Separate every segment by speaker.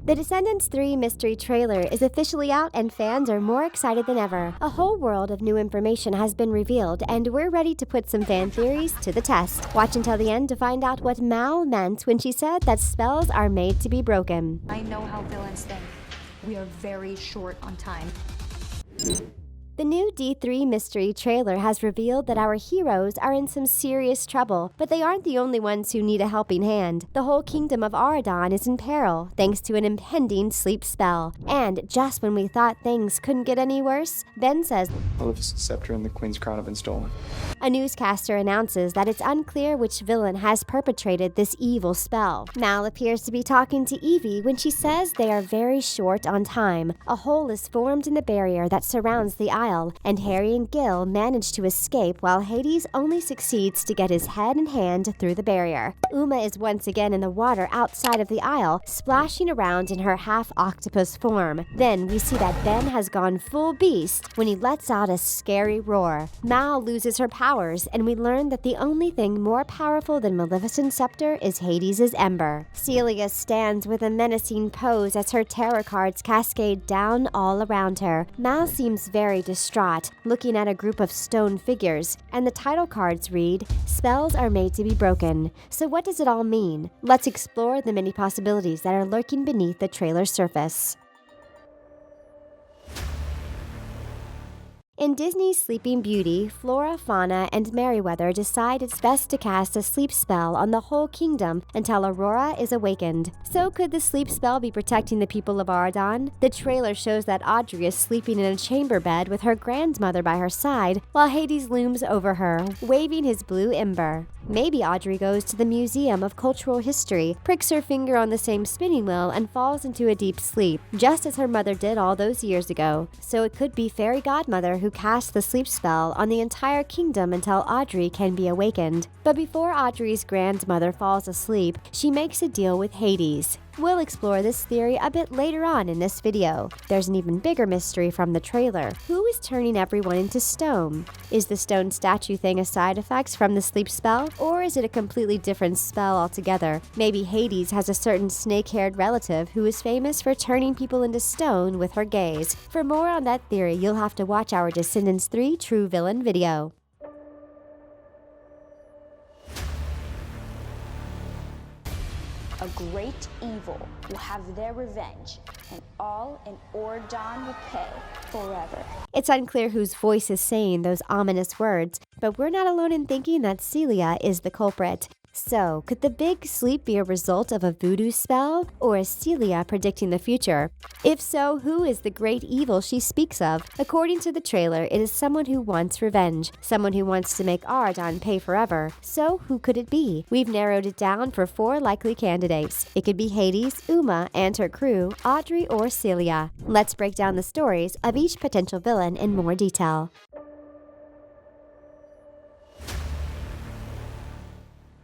Speaker 1: The Descendants 3 mystery trailer is officially out and fans are more excited than ever. A whole world of new information has been revealed and we're ready to put some fan theories to the test. Watch until the end to find out what Mal meant when she said that spells are made to be broken.
Speaker 2: I know how villains think. We are very short on time.
Speaker 1: The new D3 mystery trailer has revealed that our heroes are in some serious trouble, but they aren't the only ones who need a helping hand. The whole kingdom of Auradon is in peril, thanks to an impending sleep spell. And just when we thought things couldn't get any worse, Ben says,
Speaker 3: Maleficent's scepter and the Queen's crown have been stolen.
Speaker 1: A newscaster announces that it's unclear which villain has perpetrated this evil spell. Mal appears to be talking to Evie when she says they are very short on time. A hole is formed in the barrier that surrounds the isle, and Harry and Gil manage to escape while Hades only succeeds to get his head and hand through the barrier. Uma is once again in the water outside of the isle, splashing around in her half-octopus form. Then we see that Ben has gone full beast when he lets out a scary roar. Mal loses her powers, and we learn that the only thing more powerful than Maleficent's scepter is Hades' ember. Celia stands with a menacing pose as her tarot cards cascade down all around her. Mal seems very distraught, looking at a group of stone figures, and the title cards read, "Spells are made to be broken." So what does it all mean? Let's explore the many possibilities that are lurking beneath the trailer's surface. In Disney's Sleeping Beauty, Flora, Fauna, and Merryweather decide it's best to cast a sleep spell on the whole kingdom until Aurora is awakened. So could the sleep spell be protecting the people of Auradon? The trailer shows that Audrey is sleeping in a chamber bed with her grandmother by her side, while Hades looms over her, waving his blue ember. Maybe Audrey goes to the Museum of Cultural History, pricks her finger on the same spinning wheel, and falls into a deep sleep, just as her mother did all those years ago. So it could be Fairy Godmother who casts the sleep spell on the entire kingdom until Audrey can be awakened. But before Audrey's grandmother falls asleep, she makes a deal with Hades. We'll explore this theory a bit later on in this video. There's an even bigger mystery from the trailer. Who is turning everyone into stone? Is the stone statue thing a side effect from the sleep spell? Or is it a completely different spell altogether? Maybe Hades has a certain snake-haired relative who is famous for turning people into stone with her gaze. For more on that theory, you'll have to watch our Descendants 3 True Villain video.
Speaker 4: A great evil will have their revenge, and all in Auradon will pay forever.
Speaker 1: It's unclear whose voice is saying those ominous words, but we're not alone in thinking that Celia is the culprit. So, could the big sleep be a result of a voodoo spell, or is Celia predicting the future? If so, who is the great evil she speaks of? According to the trailer, it is someone who wants revenge, someone who wants to make Auradon pay forever. So, who could it be? We've narrowed it down for 4 likely candidates. It could be Hades, Uma and her crew, Audrey, or Celia. Let's break down the stories of each potential villain in more detail.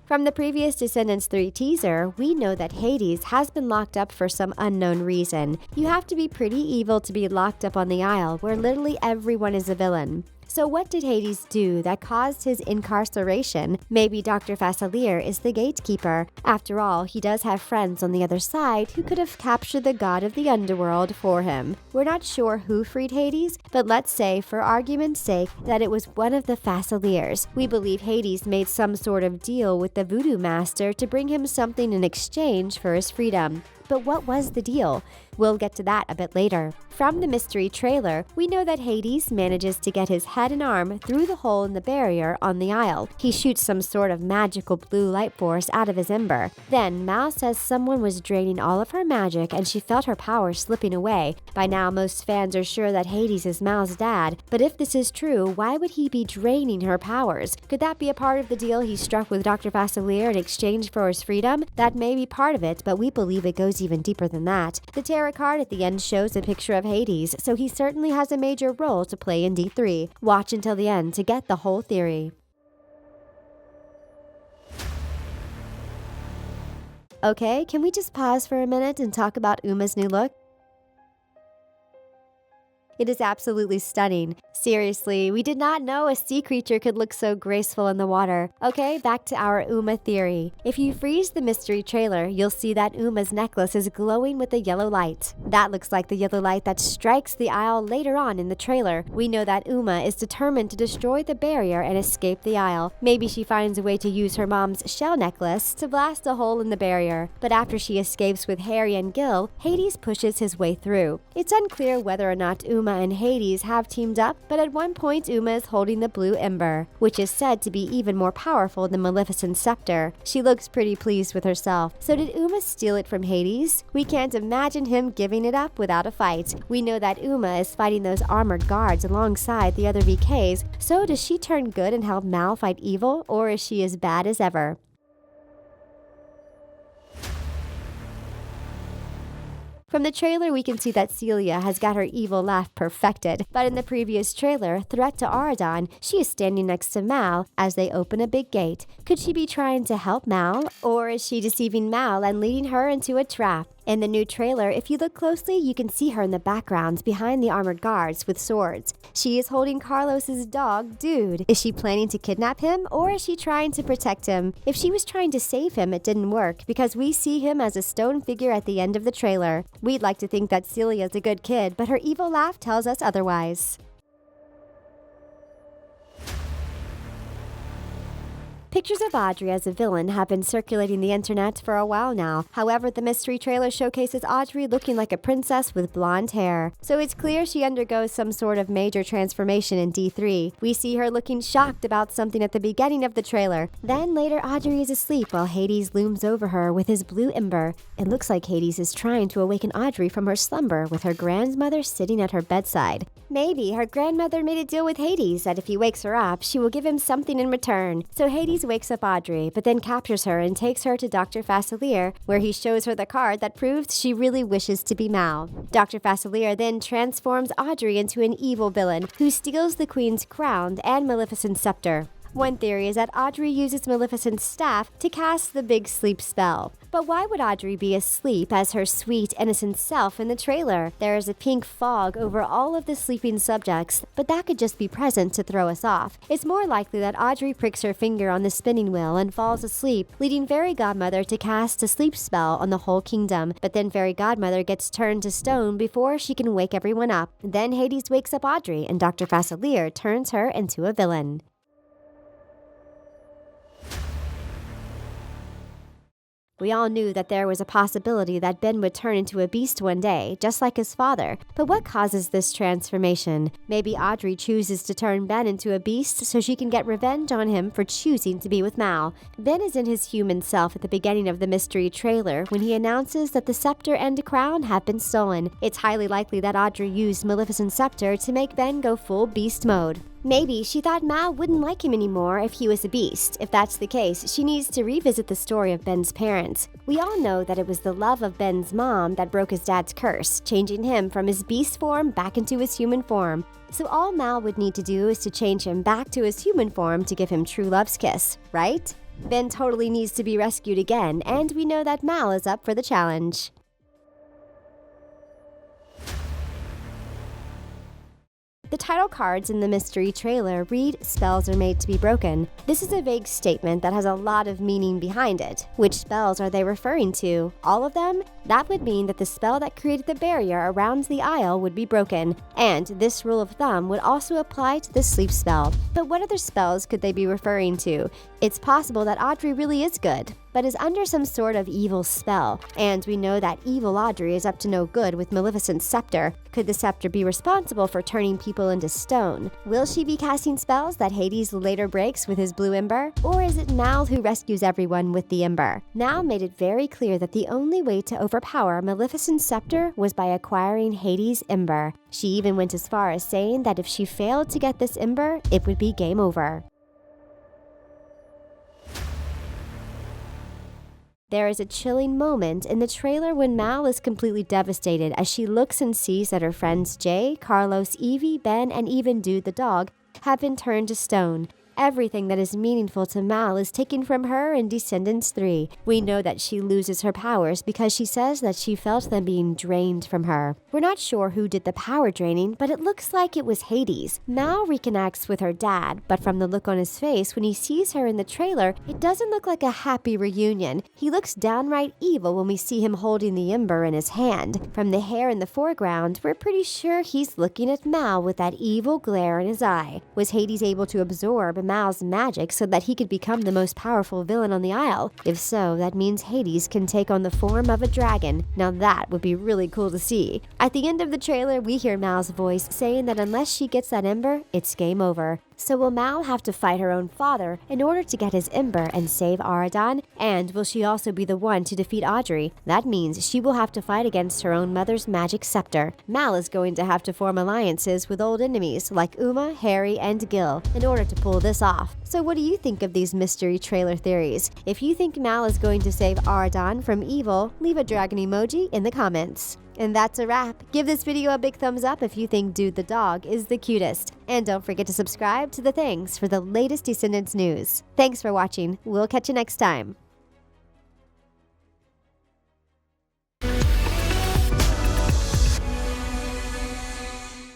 Speaker 1: From the previous Descendants 3 teaser, we know that Hades has been locked up for some unknown reason. You have to be pretty evil to be locked up on the Isle, where literally everyone is a villain. So what did Hades do that caused his incarceration? Maybe Dr. Facilier is the gatekeeper. After all, he does have friends on the other side who could have captured the god of the underworld for him. We're not sure who freed Hades, but let's say, for argument's sake, that it was one of the Faciliers. We believe Hades made some sort of deal with the voodoo master to bring him something in exchange for his freedom. But what was the deal? We'll get to that a bit later. From the mystery trailer, we know that Hades manages to get his head and arm through the hole in the barrier on the Isle. He shoots some sort of magical blue light force out of his ember. Then Mal says someone was draining all of her magic and she felt her power slipping away. By now, most fans are sure that Hades is Mal's dad, but if this is true, why would he be draining her powers? Could that be a part of the deal he struck with Dr. Facilier in exchange for his freedom? That may be part of it, but we believe it goes even deeper than that. The tarot card at the end shows a picture of Hades, so he certainly has a major role to play in D3. Watch until the end to get the whole theory. Okay, can we just pause for a minute and talk about Uma's new look? It is absolutely stunning. Seriously, we did not know a sea creature could look so graceful in the water. Okay, back to our Uma theory. If you freeze the mystery trailer, you'll see that Uma's necklace is glowing with a yellow light. That looks like the yellow light that strikes the aisle later on in the trailer. We know that Uma is determined to destroy the barrier and escape the aisle. Maybe she finds a way to use her mom's shell necklace to blast a hole in the barrier. But after she escapes with Harry and Gil, Hades pushes his way through. It's unclear whether or not Uma and Hades have teamed up, but at one point Uma is holding the blue ember, which is said to be even more powerful than Maleficent's scepter. She looks pretty pleased with herself. So did Uma steal it from Hades? We can't imagine him giving it up without a fight. We know that Uma is fighting those armored guards alongside the other VKs, so does she turn good and help Mal fight evil, or is she as bad as ever? From the trailer, we can see that Celia has got her evil laugh perfected, but in the previous trailer, Threat to Auradon, she is standing next to Mal as they open a big gate. Could she be trying to help Mal, or is she deceiving Mal and leading her into a trap? In the new trailer, if you look closely, you can see her in the background behind the armored guards with swords. She is holding Carlos's dog, Dude. Is she planning to kidnap him, or is she trying to protect him? If she was trying to save him, it didn't work, because we see him as a stone figure at the end of the trailer. We'd like to think that Celia is a good kid, but her evil laugh tells us otherwise. Pictures of Audrey as a villain have been circulating the internet for a while now. However, the mystery trailer showcases Audrey looking like a princess with blonde hair. So it's clear she undergoes some sort of major transformation in D3. We see her looking shocked about something at the beginning of the trailer. Then later, Audrey is asleep while Hades looms over her with his blue ember. It looks like Hades is trying to awaken Audrey from her slumber with her grandmother sitting at her bedside. Maybe her grandmother made a deal with Hades that if he wakes her up, she will give him something in return. So Hades wakes up Audrey, but then captures her and takes her to Dr. Facilier, where he shows her the card that proves she really wishes to be Mal. Dr. Facilier then transforms Audrey into an evil villain who steals the Queen's crown and Maleficent's scepter. One theory is that Audrey uses Maleficent's staff to cast the big sleep spell. But why would Audrey be asleep as her sweet, innocent self in the trailer? There is a pink fog over all of the sleeping subjects, but that could just be present to throw us off. It's more likely that Audrey pricks her finger on the spinning wheel and falls asleep, leading Fairy Godmother to cast a sleep spell on the whole kingdom. But then Fairy Godmother gets turned to stone before she can wake everyone up. Then Hades wakes up Audrey, and Dr. Facilier turns her into a villain. We all knew that there was a possibility that Ben would turn into a beast one day, just like his father. But what causes this transformation? Maybe Audrey chooses to turn Ben into a beast so she can get revenge on him for choosing to be with Mal. Ben is in his human self at the beginning of the mystery trailer when he announces that the scepter and crown have been stolen. It's highly likely that Audrey used Maleficent's scepter to make Ben go full beast mode. Maybe she thought Mal wouldn't like him anymore if he was a beast. If that's the case, she needs to revisit the story of Ben's parents. We all know that it was the love of Ben's mom that broke his dad's curse, changing him from his beast form back into his human form. So all Mal would need to do is to change him back to his human form to give him true love's kiss, right? Ben totally needs to be rescued again, and we know that Mal is up for the challenge. The title cards in the mystery trailer read, "Spells are made to be broken." This is a vague statement that has a lot of meaning behind it. Which spells are they referring to? All of them? That would mean that the spell that created the barrier around the aisle would be broken. And this rule of thumb would also apply to the sleep spell. But what other spells could they be referring to? It's possible that Audrey really is good, but is under some sort of evil spell. And we know that evil Audrey is up to no good with Maleficent's scepter. Could the scepter be responsible for turning people into stone? Will she be casting spells that Hades later breaks with his blue ember? Or is it Mal who rescues everyone with the ember? Mal made it very clear that the only way to overpower Maleficent's scepter was by acquiring Hades' ember. She even went as far as saying that if she failed to get this ember, it would be game over. There is a chilling moment in the trailer when Mal is completely devastated as she looks and sees that her friends Jay, Carlos, Evie, Ben, and even Dude the dog have been turned to stone. everything that is meaningful to Mal is taken from her in Descendants 3. We know that she loses her powers because she says that she felt them being drained from her. We're not sure who did the power draining, but it looks like it was Hades. Mal reconnects with her dad, but from the look on his face when he sees her in the trailer, it doesn't look like a happy reunion. He looks downright evil when we see him holding the ember in his hand. From the hair in the foreground, we're pretty sure he's looking at Mal with that evil glare in his eye. Was Hades able to absorb Mal's magic so that he could become the most powerful villain on the Isle? If so, that means Hades can take on the form of a dragon. Now that would be really cool to see. At the end of the trailer, we hear Mal's voice saying that unless she gets that ember, it's game over. So will Mal have to fight her own father in order to get his ember and save Auradon? And will she also be the one to defeat Audrey? That means she will have to fight against her own mother's magic scepter. Mal is going to have to form alliances with old enemies like Uma, Harry, and Gil in order to pull this off. So what do you think of these mystery trailer theories? If you think Mal is going to save Auradon from evil, leave a dragon emoji in the comments. And that's a wrap. Give this video a big thumbs up if you think Dude the dog is the cutest. And don't forget to subscribe to The Things for the latest Descendants news. Thanks for watching. We'll catch you next time.